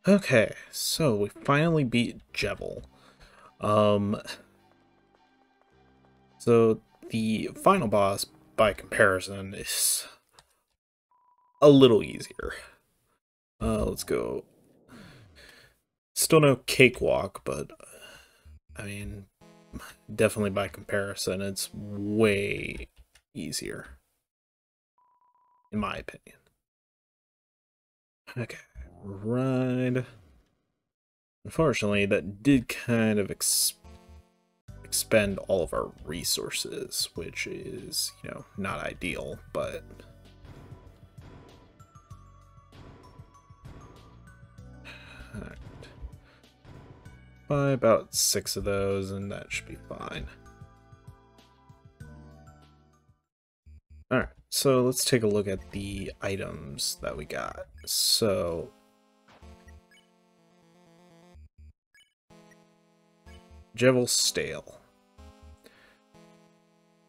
Okay, so we finally beat Jevil. Um, so the final boss, by comparison, is a little easier. Let's go. Still no cakewalk, but I mean, definitely by comparison, it's way easier, in my opinion. Okay, right. Unfortunately, that did kind of expend all of our resources, which is, not ideal, but alright. Buy about 6 of those and that should be fine. Alright, so let's take a look at the items that we got. So Jevil Stale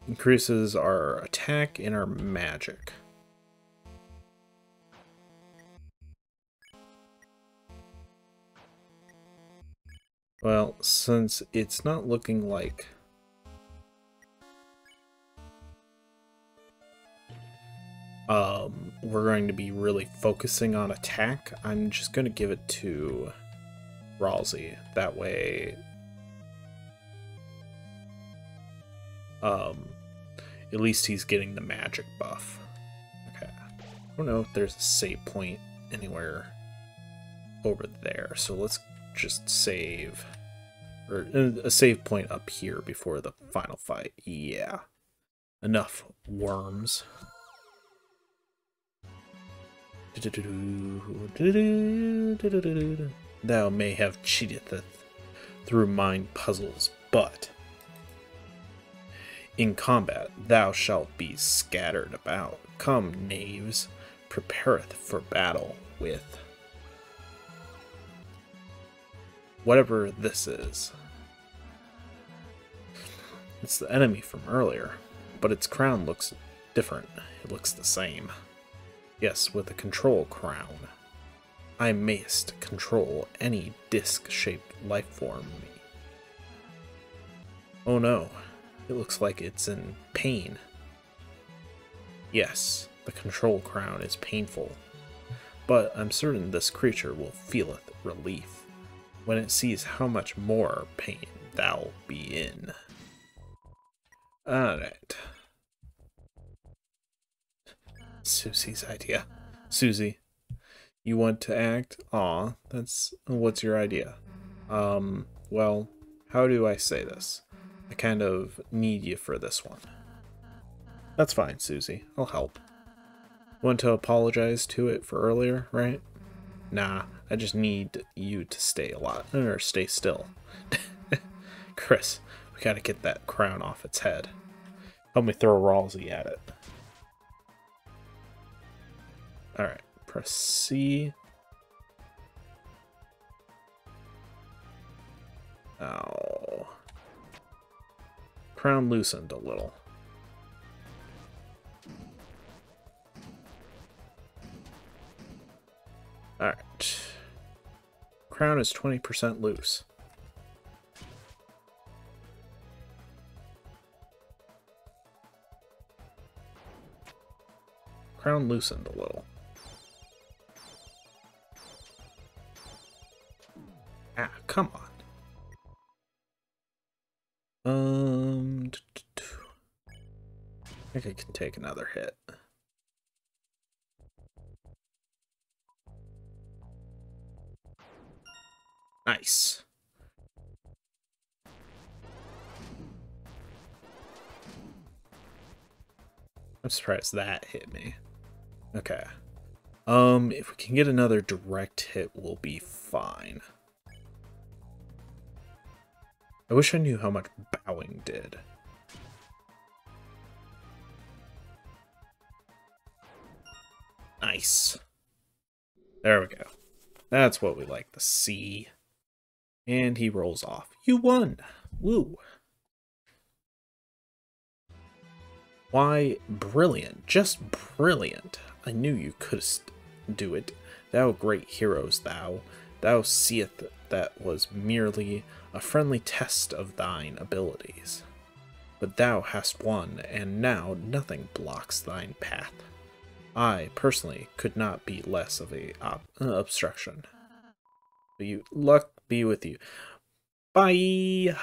increases our attack and our magic. Well, since it's not looking like we're going to be really focusing on attack, I'm just going to give it to Ralsei. That way, at least he's getting the magic buff. Okay. I don't know if there's a save point anywhere over there, so let's just save, or a save point up here before the final fight. Yeah. Enough worms. Thou may have cheated through mind puzzles, but in combat thou shalt be scattered about. Come, knaves, prepareth for battle with whatever this is. It's the enemy from earlier, but its crown looks different. It looks the same. Yes, with a control crown. I mayst control any disc-shaped life form. Oh no, it looks like it's in pain. Yes, the control crown is painful, but I'm certain this creature will feeleth relief when it sees how much more pain thou'll be in. Alright. Susie's idea. Susie, you want to act? Aw, what's your idea? Well, how do I say this? I kind of need you for this one. That's fine, Susie. I'll help. Want to apologize to it for earlier, right? Nah, I just need you to stay or stay still. Kris, we gotta get that crown off its head. Help me throw Ralsei at it. Alright, press C. Oh. Crown loosened a little. Alright. Crown is 20% loose. Crown loosened a little. Ah, come on. I think I can take another hit. Nice. I'm surprised that hit me. Okay. If we can get another direct hit, we'll be fine. I wish I knew how much bowing did. Nice. There we go. That's what we like to see. And he rolls off. You won! Woo! Why, brilliant. Just brilliant. I knew you couldst do it. Thou great heroes, thou. thou seest that was merely a friendly test of thine abilities. But thou hast won, and now nothing blocks thine path. I, personally, could not be less of a obstruction. But you, luck be with you. Bye!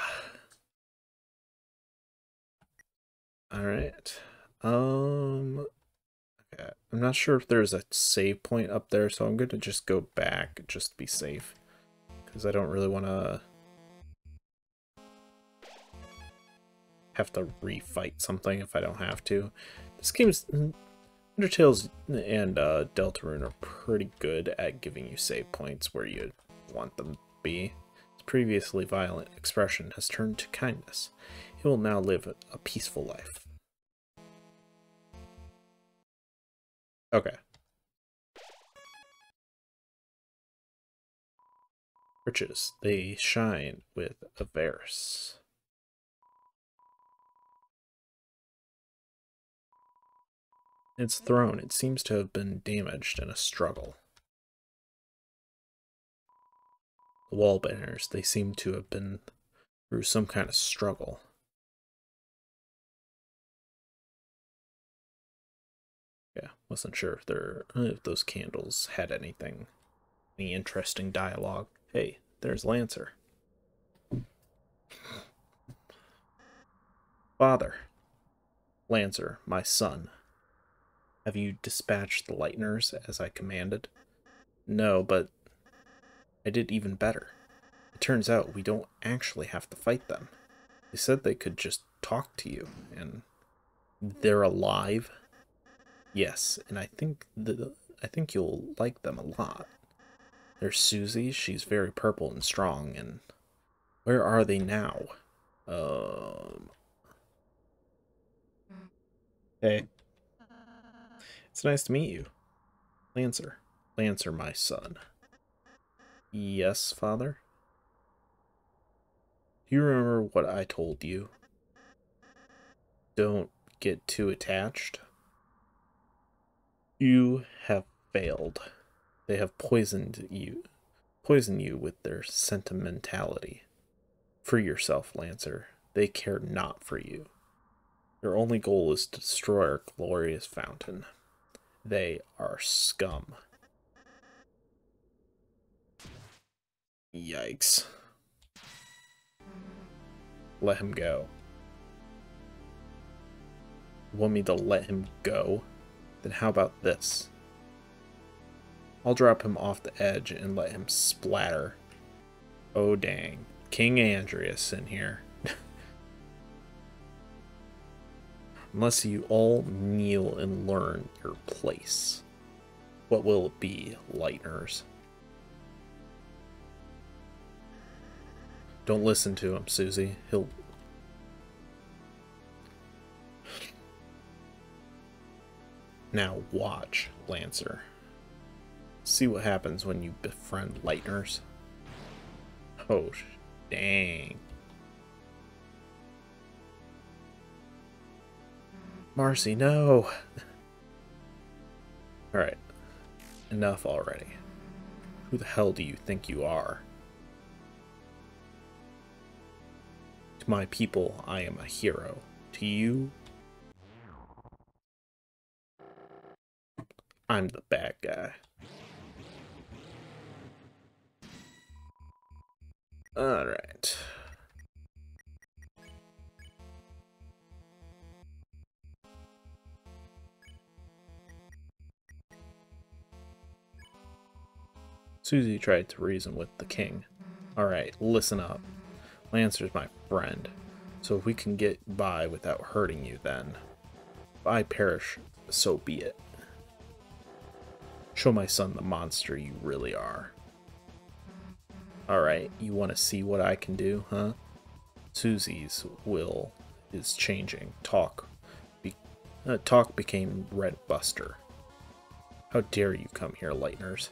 Alright. Okay. I'm not sure if there's a save point up there, so I'm going to just go back just to be safe. Because I don't really want to have to refight something if I don't have to. This game's... Undertales and Deltarune are pretty good at giving you save points where you want them to be. His previously violent expression has turned to kindness. He will now live a peaceful life. Okay. Riches, they shine with avarice. Its throne, it seems to have been damaged in a struggle. The wall banners, they seem to have been through some kind of struggle. Yeah, wasn't sure if those candles had any interesting dialogue. Hey, there's Lancer. Father. Lancer, my son. Have you dispatched the Lightners as I commanded? No, but I did even better. It turns out we don't actually have to fight them. They said they could just talk to you, and they're alive. Yes, and I think you'll like them a lot. There's Susie, she's very purple and strong, and where are they now? Hey. It's nice to meet you. Lancer. Lancer, my son. Yes, father? Do you remember what I told you? Don't get too attached. You have failed. They have poisoned you with their sentimentality. Free yourself, Lancer. They care not for you. Their only goal is to destroy our glorious fountain. They are scum. Yikes. Let him go. You want me to let him go? Then how about this? I'll drop him off the edge and let him splatter. Oh dang. King Andrias in here. Unless you all kneel and learn your place. What will it be, Lightners? Don't listen to him, Susie. He'll... Now watch, Lancer. See what happens when you befriend Lightners. Oh, dang. Marcy, no! Alright. Enough already. Who the hell do you think you are? To my people, I am a hero. To you, I'm the bad guy. Alright. Susie tried to reason with the king. Alright, listen up. Lancer's my friend, so if we can get by without hurting you, then if I perish, so be it. Show my son the monster you really are. Alright, you want to see what I can do, huh? Susie's will is changing. Talk became Red Buster. How dare you come here, Lightners?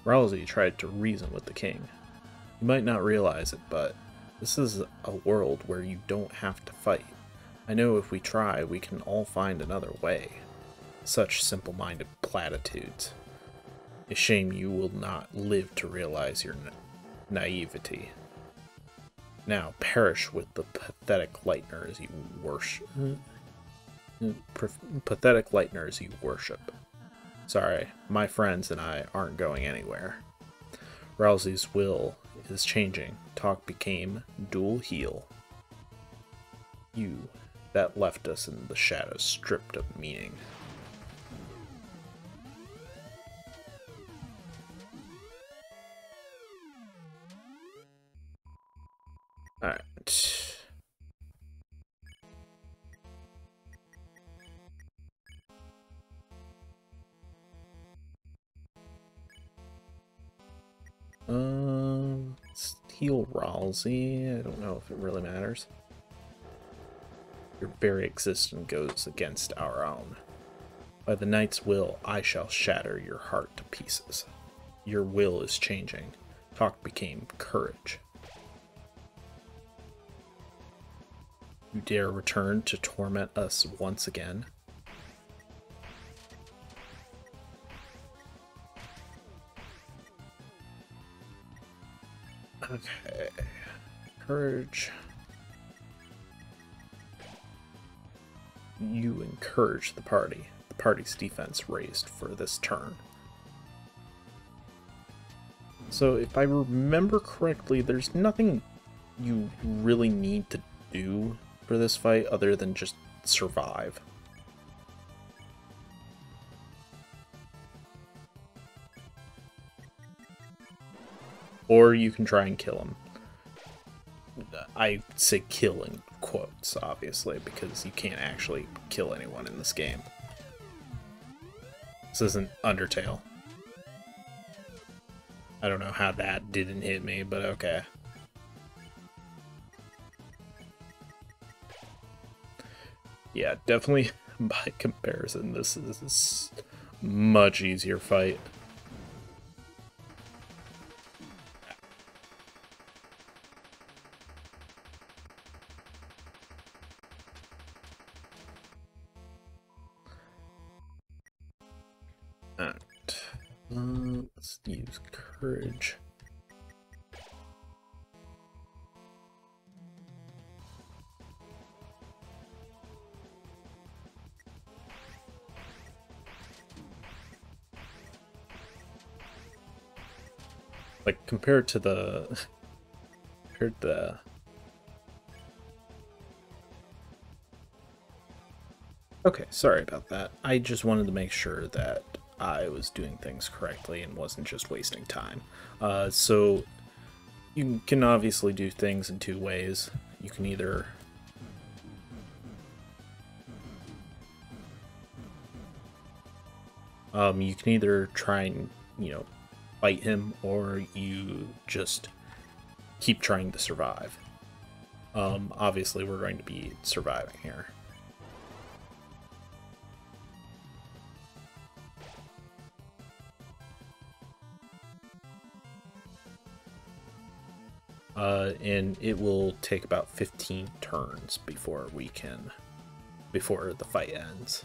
Rousey tried to reason with the king. You might not realize it, but this is a world where you don't have to fight. I know if we try, we can all find another way. Such simple-minded platitudes. A shame you will not live to realize your naivety. Now perish with the pathetic lighteners you worship. Pathetic lighteners you worship. Sorry, my friends and I aren't going anywhere. Rousey's will is changing. Talk became dual heel. You that left us in the shadows stripped of meaning. Alright. Let's heal Rousey. I don't know if it really matters. Your very existence goes against our own. By the knight's will, I shall shatter your heart to pieces. Your will is changing. Talk became courage. You dare return to torment us once again? Okay. Courage. You encourage the party. The party's defense raised for this turn. So if I remember correctly, there's nothing you really need to do for this fight other than just survive. Or you can try and kill him. I say kill in quotes, obviously, because you can't actually kill anyone in this game. This isn't Undertale. I don't know how that didn't hit me, but okay. Yeah, definitely by comparison, this is a much easier fight. Let's use courage. Like compared to the Okay, sorry about that. I just wanted to make sure that I was doing things correctly and wasn't just wasting time. So you can obviously do things in two ways. You can either try and, fight him, or you just keep trying to survive. Obviously we're going to be surviving here. And it will take about 15 turns before the fight ends.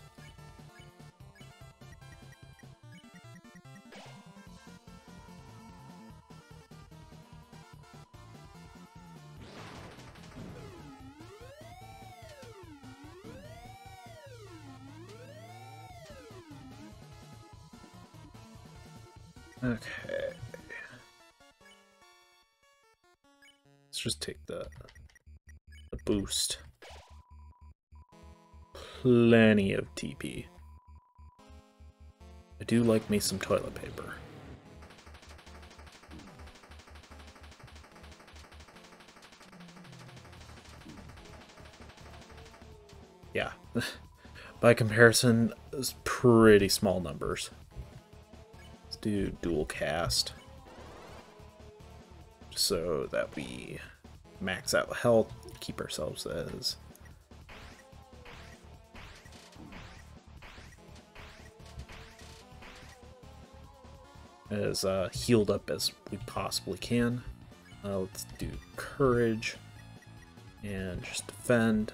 Okay. Let's just take the boost. Plenty of TP. I do like me some toilet paper. Yeah. By comparison, it's pretty small numbers. Let's do dual cast, so that we max out health, keep ourselves as as healed up as we possibly can. Let's do courage and just defend.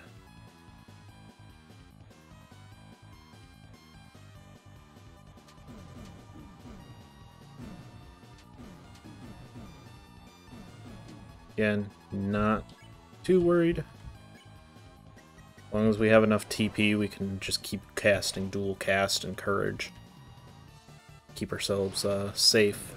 Again, not too worried. As long as we have enough TP, we can just keep casting dual cast and courage. Keep ourselves safe.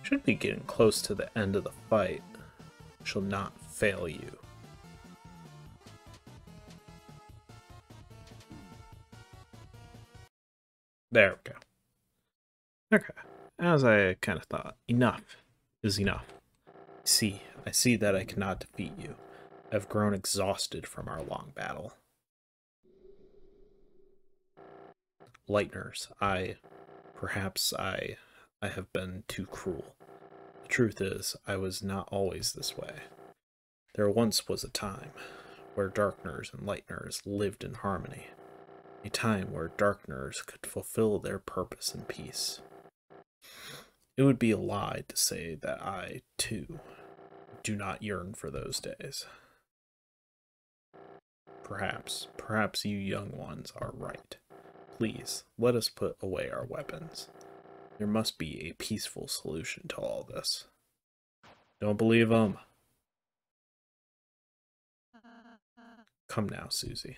Should be getting close to the end of the fight. Shall not fail you. There we go. Okay, as I kind of thought, enough is enough. I see that I cannot defeat you. I've grown exhausted from our long battle. Lightners, perhaps I have been too cruel. The truth is, I was not always this way. There once was a time where Darkners and Lightners lived in harmony. A time where Darkners could fulfill their purpose in peace. It would be a lie to say that I, too, do not yearn for those days. Perhaps you young ones are right. Please, let us put away our weapons. There must be a peaceful solution to all this. Don't believe them. Come now, Susie.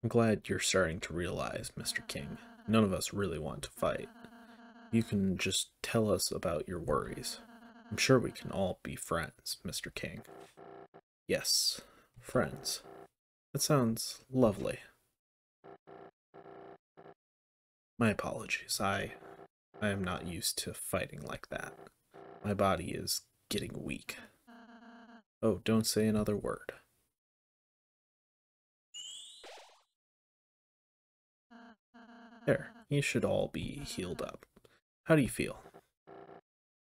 I'm glad you're starting to realize, Mr. King, none of us really want to fight. You can just tell us about your worries. I'm sure we can all be friends, Mr. King. Yes, friends. That sounds lovely. My apologies. I am not used to fighting like that. My body is getting weak. Oh, don't say another word. There, you should all be healed up. How do you feel?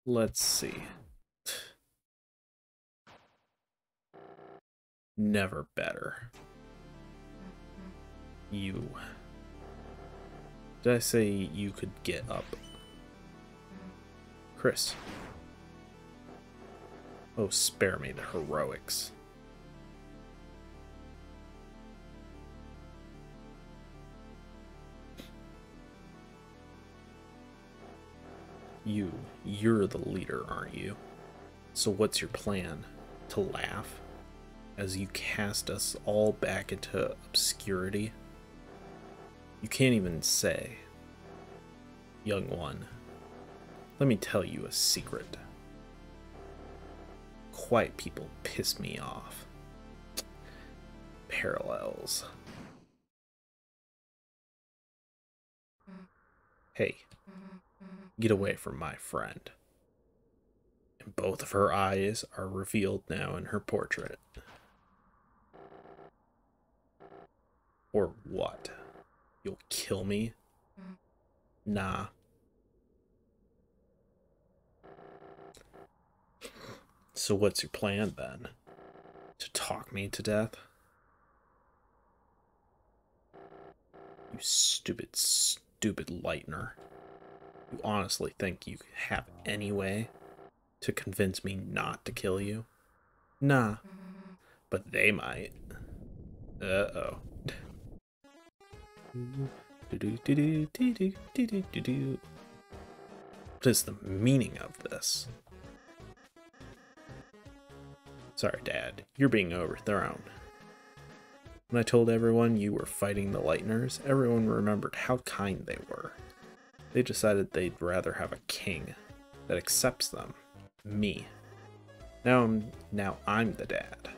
Let's see. Never better. You. Did I say you could get up? Kris. Oh, spare me the heroics. You're the leader, aren't you? So what's your plan? To laugh? As you cast us all back into obscurity? You can't even say. Young one, let me tell you a secret. Quiet people piss me off. Parallels. Hey, get away from my friend. And both of her eyes are revealed now in her portrait. Or what? You'll kill me? Nah. So what's your plan then? To talk me to death? You stupid, stupid Lightner. You honestly think you have any way to convince me not to kill you? Nah. But they might. Uh-oh. What is the meaning of this? Sorry, Dad. You're being overthrown. When I told everyone you were fighting the Lightners, everyone remembered how kind they were. They decided they'd rather have a king that accepts them. Me. Now I'm the dad.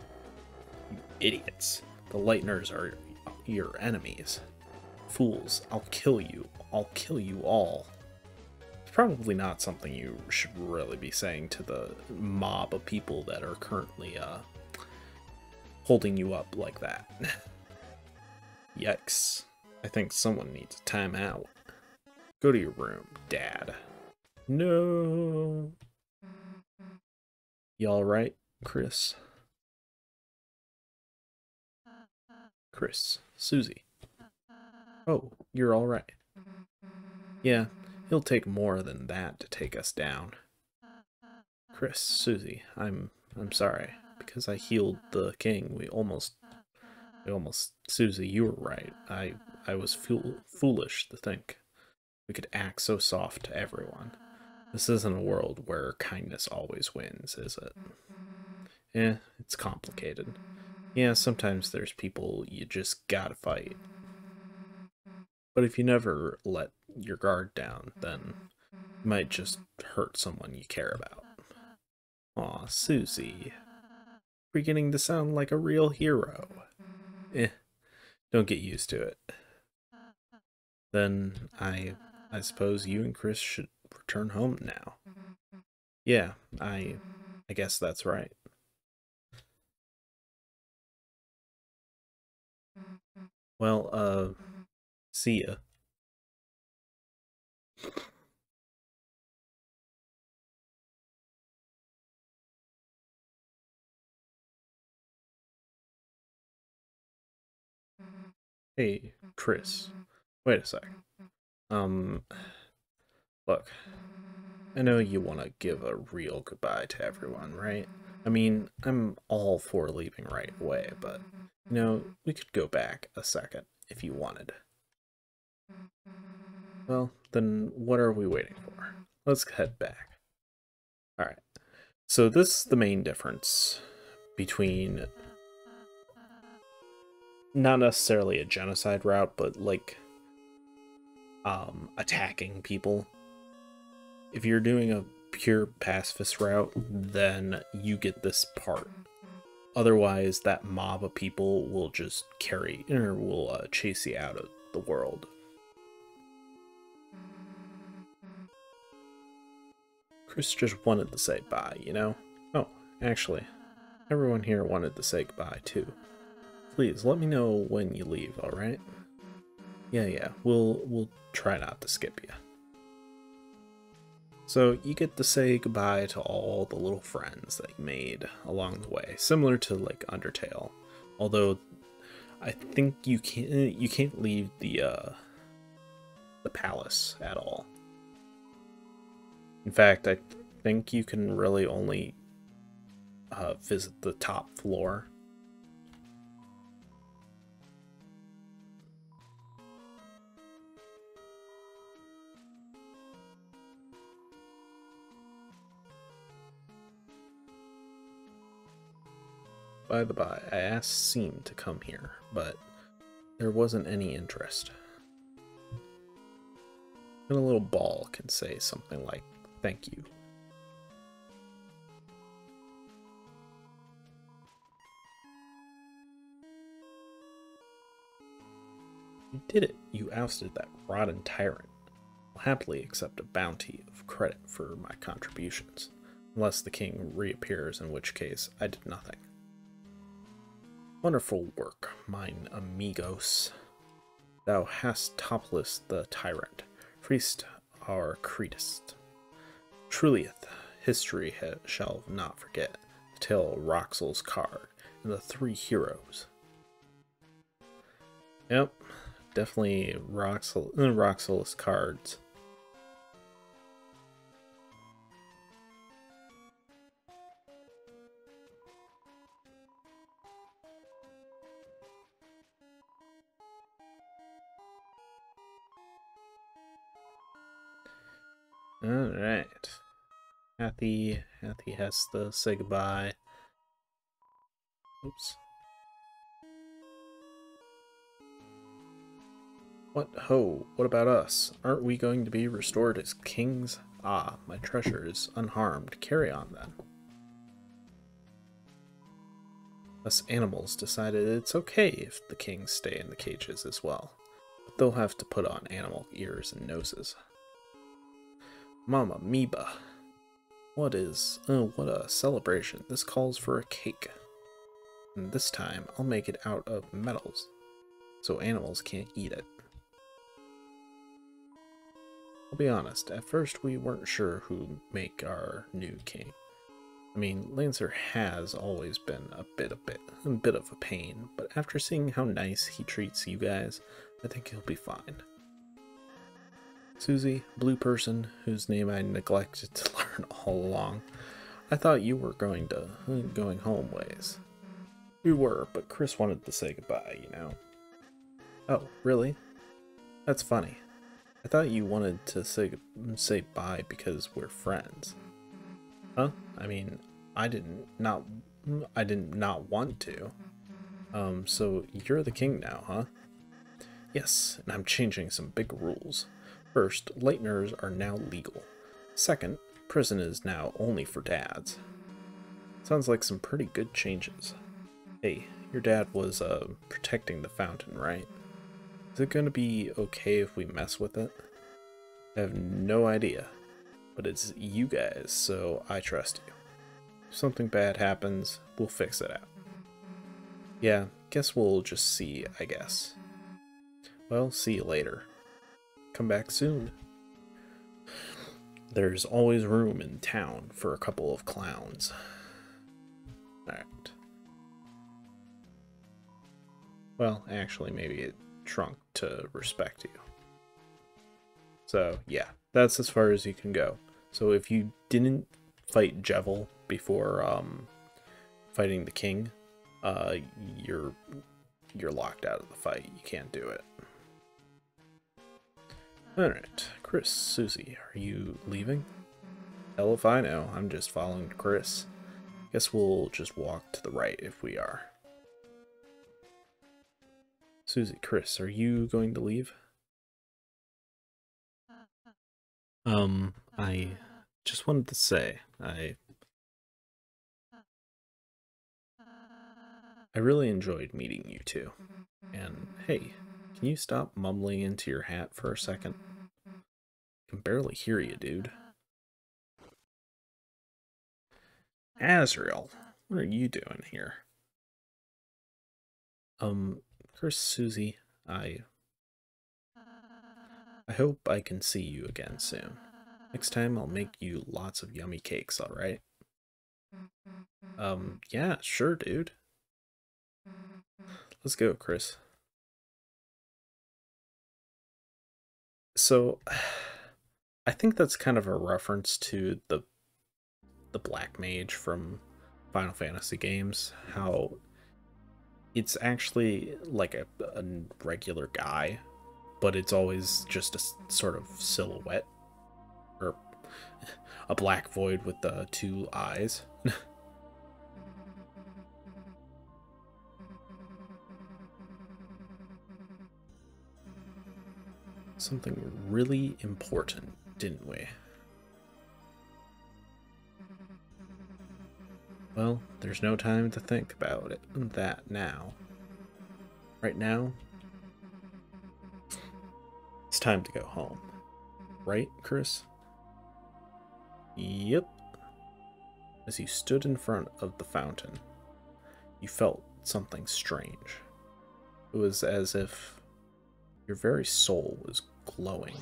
You idiots. The Lightners are your enemies. Fools, I'll kill you. I'll kill you all. It's probably not something you should really be saying to the mob of people that are currently holding you up like that. Yikes. I think someone needs a timeout. Go to your room, Dad. No. You alright, Kris? Kris, Susie. Oh, you're alright. Yeah, it'll take more than that to take us down. Kris, Susie, I'm sorry. Because I healed the king, we almost Susie, you were right. I was foolish to think we could act so soft to everyone. This isn't a world where kindness always wins, is it? It's complicated. Yeah, sometimes there's people you just gotta fight. But if you never let your guard down, then you might just hurt someone you care about. Aw, Susie. Beginning to sound like a real hero. Don't get used to it. Then I suppose you and Kris should return home now. Yeah, I guess that's right. Well, see ya. Hey, Kris. Wait a sec. Look, I know you want to give a real goodbye to everyone, right? I mean, I'm all for leaving right away, but, we could go back a second if you wanted. Well, then what are we waiting for? Let's head back. Alright, so this is the main difference between not necessarily a genocide route, but like attacking people. If you're doing a pure pacifist route, then you get this part. Otherwise, that mob of people will just will chase you out of the world. Kris just wanted to say bye, you know? Oh, actually, everyone here wanted to say goodbye too. Please let me know when you leave, alright? Yeah, we'll try not to skip you. So you get to say goodbye to all the little friends that you made along the way, similar to like Undertale. Although I think you can't leave the palace at all. In fact, I think you can really only visit the top floor. By the by, I asked Seam to come here, but there wasn't any interest. And a little ball can say something like, thank you. You did it. You ousted that rotten tyrant. I'll happily accept a bounty of credit for my contributions, unless the king reappears, in which case I did nothing. Wonderful work, mine amigos. Thou hast topless the tyrant, freest our creedest. Trulieth, history shall not forget the tale of Roxel's card and the three heroes. Yep, definitely Roxel's cards. Alright. Hathy has to say goodbye. Oops. What ho? What about us? Aren't we going to be restored as kings? Ah, my treasure is unharmed. Carry on then. Us animals decided it's okay if the kings stay in the cages as well. But they'll have to put on animal ears and noses. Mama Meba. What a celebration. This calls for a cake. And this time, I'll make it out of metals, so animals can't eat it. I'll be honest, at first we weren't sure who'd make our new king. I mean, Lancer has always been a bit of a pain, but after seeing how nice he treats you guys, I think he'll be fine. Susie, blue person, whose name I neglected to learn all along. I thought you were going home ways. We were, but Kris wanted to say goodbye, you know. Oh, really? That's funny. I thought you wanted to say bye because we're friends. Huh? I mean, I did not want to. So you're the king now, huh? Yes, and I'm changing some big rules. First, Lighteners are now legal. Second, prison is now only for dads. Sounds like some pretty good changes. Hey, your dad was, protecting the fountain, right? Is it gonna be okay if we mess with it? I have no idea, but it's you guys, so I trust you. If something bad happens, we'll fix it out. Yeah, guess we'll just see, I guess. Well, see you later. Come back soon. There's always room in town for a couple of clowns. Alright. Well, actually, maybe it shrunk to respect you. So, yeah, that's as far as you can go. So if you didn't fight Jevil before fighting the king, you're locked out of the fight. You can't do it. Alright, Kris, Susie, are you leaving? Hell if I know, I'm just following Kris. Guess we'll just walk to the right if we are. Susie, Kris, are you going to leave? I just wanted to say, I really enjoyed meeting you two. And hey, can you stop mumbling into your hat for a second? I can barely hear you, dude. Azrael, what are you doing here? Kris, Susie, I hope I can see you again soon. Next time I'll make you lots of yummy cakes, alright? Yeah, sure, dude. Let's go, Kris. So, I think that's kind of a reference to the Black Mage from Final Fantasy games, how it's actually like a regular guy, but it's always just a sort of silhouette, or a black void with the two eyes. Something really important, didn't we? Well, there's no time to think about that now. Right now, it's time to go home. Right, Kris? Yep. As you stood in front of the fountain, you felt something strange. It was as if your very soul was glowing